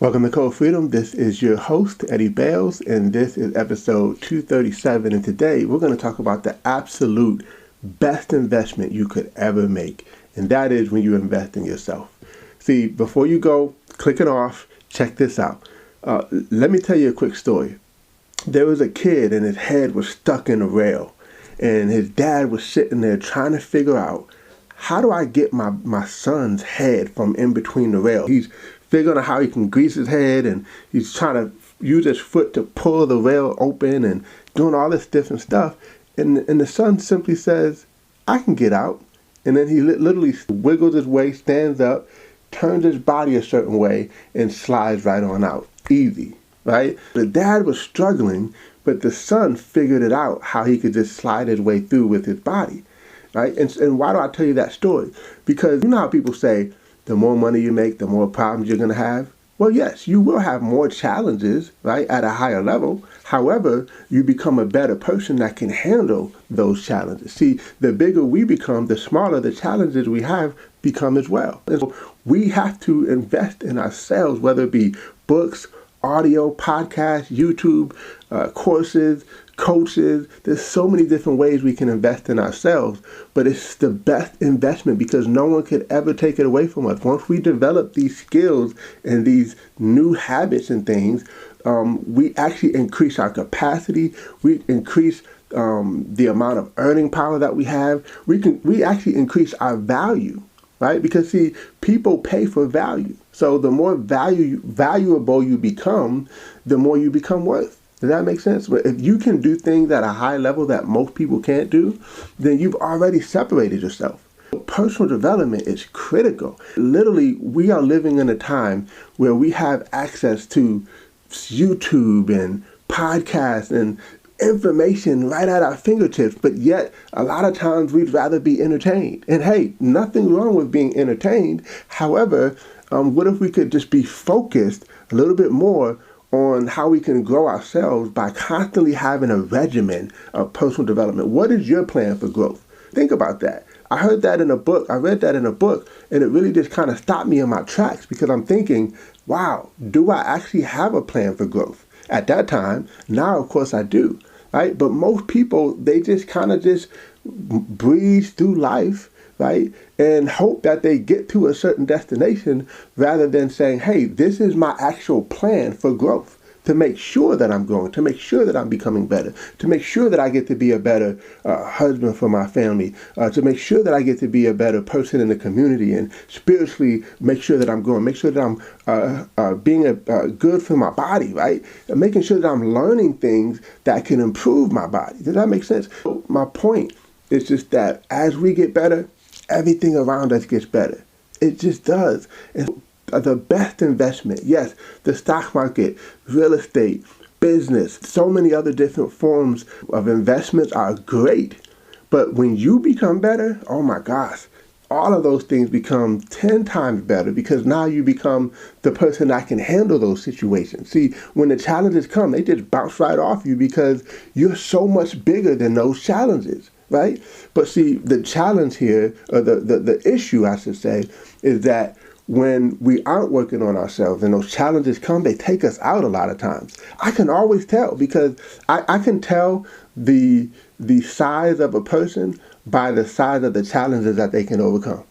Welcome to Code Freedom. This is your host, Eddie Bales, and this is episode 237. And today we're going to talk about the absolute best investment you could ever make. And that is when you invest in yourself. See, before you go clicking off, check this out. Let me tell you a quick story. There was a kid and his head was stuck in a rail. And his dad was sitting there trying to figure out, how do I get my son's head from in between the rail? He's figuring out how he can grease his head, and he's trying to use his foot to pull the rail open and doing all this different stuff. And the son simply says, I can get out. And then he literally wiggles his way, stands up, turns his body a certain way, and slides right on out. Easy, right? The dad was struggling, but the son figured it out, how he could just slide his way through with his body, right? And why do I tell you that story? Because you know how people say, the more money you make, the more problems you're going to have. Well, yes, you will have more challenges, right, at a higher level. However, you become a better person that can handle those challenges. See, the bigger we become, the smaller the challenges we have become as well. And so we have to invest in ourselves, whether it be books, audio, podcasts, YouTube, courses, coaches. There's so many different ways we can invest in ourselves, but it's the best investment because no one could ever take it away from us. Once we develop these skills and these new habits and things, we actually increase our capacity. We increase the amount of earning power that we have. We actually increase our value, right? Because see, people pay for value. So the more valuable you become, the more you become worth. Does that make sense? But if you can do things at a high level that most people can't do, then you've already separated yourself. Personal development is critical. Literally, we are living in a time where we have access to YouTube and podcasts and information right at our fingertips, but yet a lot of times we'd rather be entertained. And hey, nothing wrong with being entertained. However, what if we could just be focused a little bit more on how we can grow ourselves by constantly having a regimen of personal development? What is your plan for growth? Think about that. I heard that in a book. I read that in a book, and it really just kind of stopped me in my tracks because I'm thinking, wow, do I actually have a plan for growth? At that time, now of course I do, right? But most people, they just kind of just breeze through life, right? And hope that they get to a certain destination rather than saying, hey, this is my actual plan for growth, to make sure that I'm growing, to make sure that I'm becoming better, to make sure that I get to be a better husband for my family, to make sure that I get to be a better person in the community and spiritually make sure that I'm growing, make sure that I'm being good for my body, right? And making sure that I'm learning things that can improve my body. Does that make sense? So my point is just that as we get better, everything around us gets better. It just does. And the best investment, yes, the stock market, real estate, business, so many other different forms of investments are great. But when you become better, oh my gosh, all of those things become 10 times better because now you become the person that can handle those situations. See, when the challenges come, they just bounce right off you because you're so much bigger than those challenges. Right? But see, the challenge here, or the issue, I should say, is that when we aren't working on ourselves and those challenges come, they take us out a lot of times. I can always tell because I can tell the size of a person by the size of the challenges that they can overcome.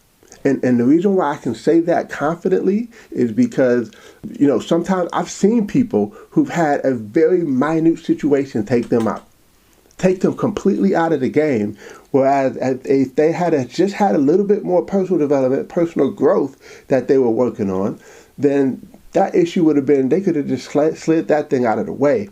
And the reason why I can say that confidently is because, you know, sometimes I've seen people who've had a very minute situation take them out. Take them completely out of the game, whereas if they had just had a little bit more personal development, personal growth that they were working on, then that issue would have been, they could have just slid that thing out of the way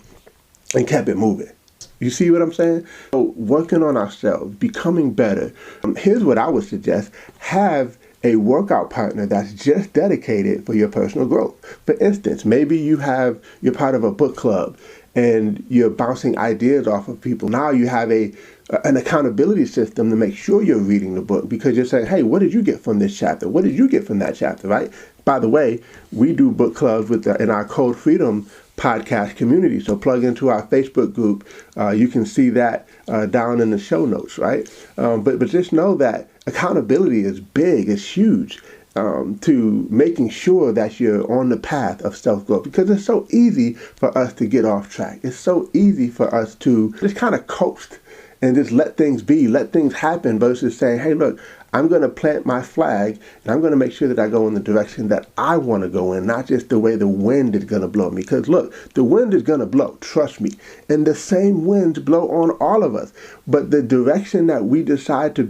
and kept it moving. You see what I'm saying? So working on ourselves, becoming better. Here's what I would suggest. Have a workout partner that's just dedicated for your personal growth. For instance, maybe you're part of a book club and you're bouncing ideas off of people. Now you have an accountability system to make sure you're reading the book because you're saying, hey, what did you get from this chapter? What did you get from that chapter, right? By the way, we do book clubs in our Code Freedom podcast community. So plug into our Facebook group. You can see that down in the show notes, right? But just know that accountability is big, it's huge. to making sure that you're on the path of self-growth, because it's so easy for us to get off track. It's so easy for us to just kind of coast and just let things be, let things happen, versus saying, hey, look, I'm going to plant my flag and I'm going to make sure that I go in the direction that I want to go in, not just the way the wind is going to blow me. Because look, the wind is going to blow, trust me. And the same winds blow on all of us. But the direction that we decide to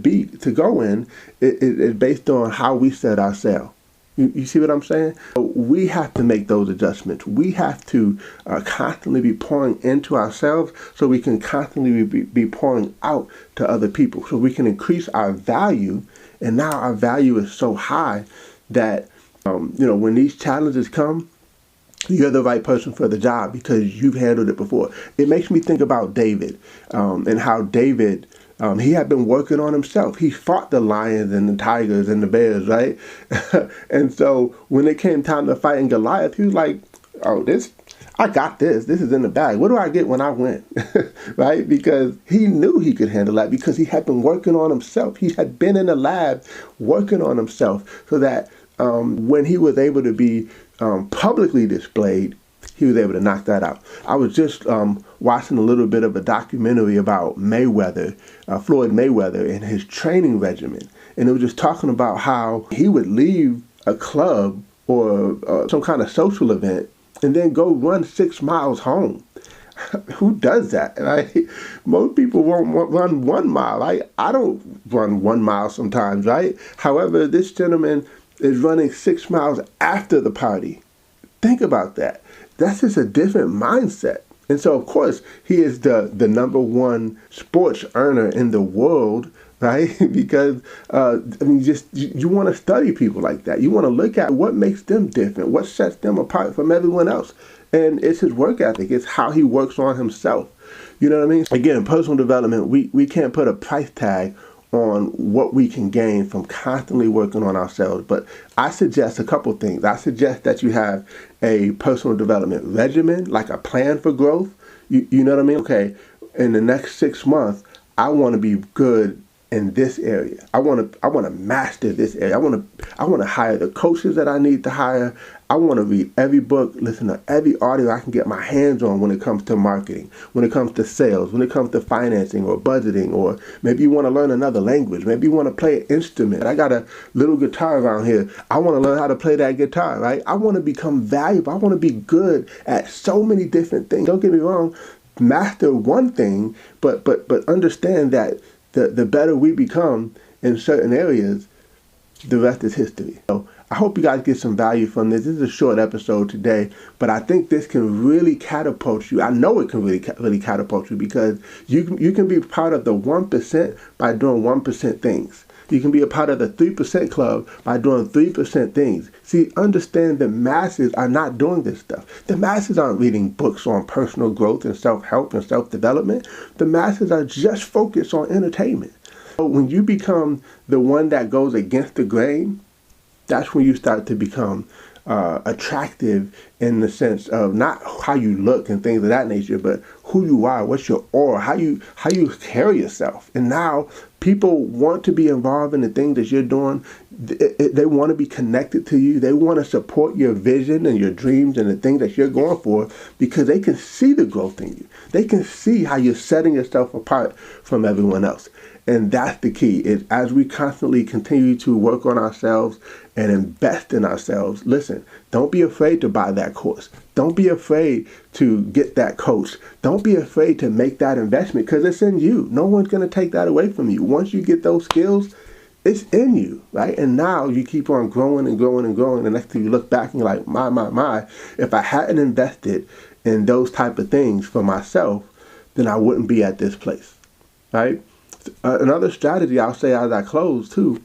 go in is based on how we set our sail. You see what I'm saying? We have to make those adjustments. We have to constantly be pouring into ourselves so we can constantly be pouring out to other people, so we can increase our value. And now our value is so high that, when these challenges come, you're the right person for the job because you've handled it before. It makes me think about David and how David, he had been working on himself. He fought the lions and the tigers and the bears, right? And so when it came time to fighting Goliath, he was like, oh, I got this. This is in the bag. What do I get when I win? Right? Because he knew he could handle that because he had been working on himself. He had been in the lab working on himself so that when he was able to be publicly displayed, he was able to knock that out. I was just watching a little bit of a documentary about Mayweather, Floyd Mayweather, and his training regimen. And it was just talking about how he would leave a club or some kind of social event and then go run 6 miles home. Who does that? Right? Most people won't run 1 mile. Right? I don't run 1 mile sometimes, right? However, this gentleman is running 6 miles after the party. Think about that. That's just a different mindset. And so, of course, he is the number one sports earner in the world, right? Because, you want to study people like that. You want to look at what makes them different, what sets them apart from everyone else. And it's his work ethic. It's how he works on himself. You know what I mean? Again, personal development, we can't put a price tag on what we can gain from constantly working on ourselves. But I suggest a couple things. I suggest that you have a personal development regimen, like a plan for growth. You know what I mean? Okay, in the next 6 months, I want to be good in this area. I want to master this area. I want to hire the coaches that I need to hire. I want to read every book, listen to every audio I can get my hands on when it comes to marketing, when it comes to sales, when it comes to financing or budgeting, or maybe you want to learn another language. Maybe you want to play an instrument. I got a little guitar around here. I want to learn how to play that guitar, right? I want to become valuable. I want to be good at so many different things. Don't get me wrong. Master one thing, but understand that the better we become in certain areas, the rest is history. So I hope you guys get some value from this. This is a short episode today, but I think this can really catapult you. I know it can really catapult you because you can be part of the 1% by doing 1% things. You can be a part of the 3% club by doing 3% things. See, understand the masses are not doing this stuff. The masses aren't reading books on personal growth and self-help and self-development. The masses are just focused on entertainment. So when you become the one that goes against the grain, that's when you start to become attractive in the sense of not how you look and things of that nature, but who you are, what's your aura, how you carry yourself. And now people want to be involved in the things that you're doing. They want to be connected to you. They want to support your vision and your dreams and the things that you're going for because they can see the growth in you. They can see how you're setting yourself apart from everyone else. And that's the key, is as we constantly continue to work on ourselves and invest in ourselves, listen, don't be afraid to buy that course. Don't be afraid to get that coach. Don't be afraid to make that investment because it's in you. No one's going to take that away from you. Once you get those skills, it's in you, right? And now you keep on growing and growing and growing. And next thing you look back and you're like, my, if I hadn't invested in those type of things for myself, then I wouldn't be at this place, right? Another strategy I'll say as I close too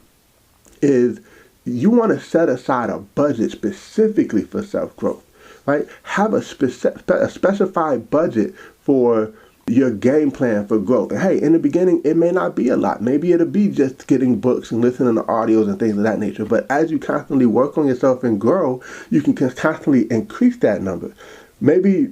is you want to set aside a budget specifically for self-growth, right? Have a specified budget for your game plan for growth. And hey, in the beginning, it may not be a lot. Maybe it'll be just getting books and listening to audios and things of that nature. But as you constantly work on yourself and grow, you can constantly increase that number. Maybe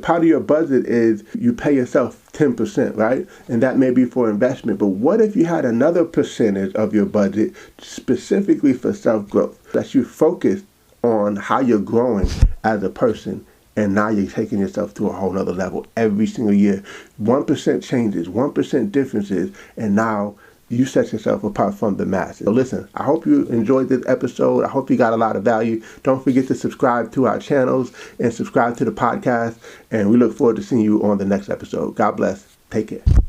part of your budget is you pay yourself 10%, right? And that may be for investment. But what if you had another percentage of your budget specifically for self-growth, that you focus on how you're growing as a person, and now you're taking yourself to a whole nother level every single year. 1% changes, 1% differences, and now you set yourself apart from the masses. So listen, I hope you enjoyed this episode. I hope you got a lot of value. Don't forget to subscribe to our channels and subscribe to the podcast. And we look forward to seeing you on the next episode. God bless. Take care.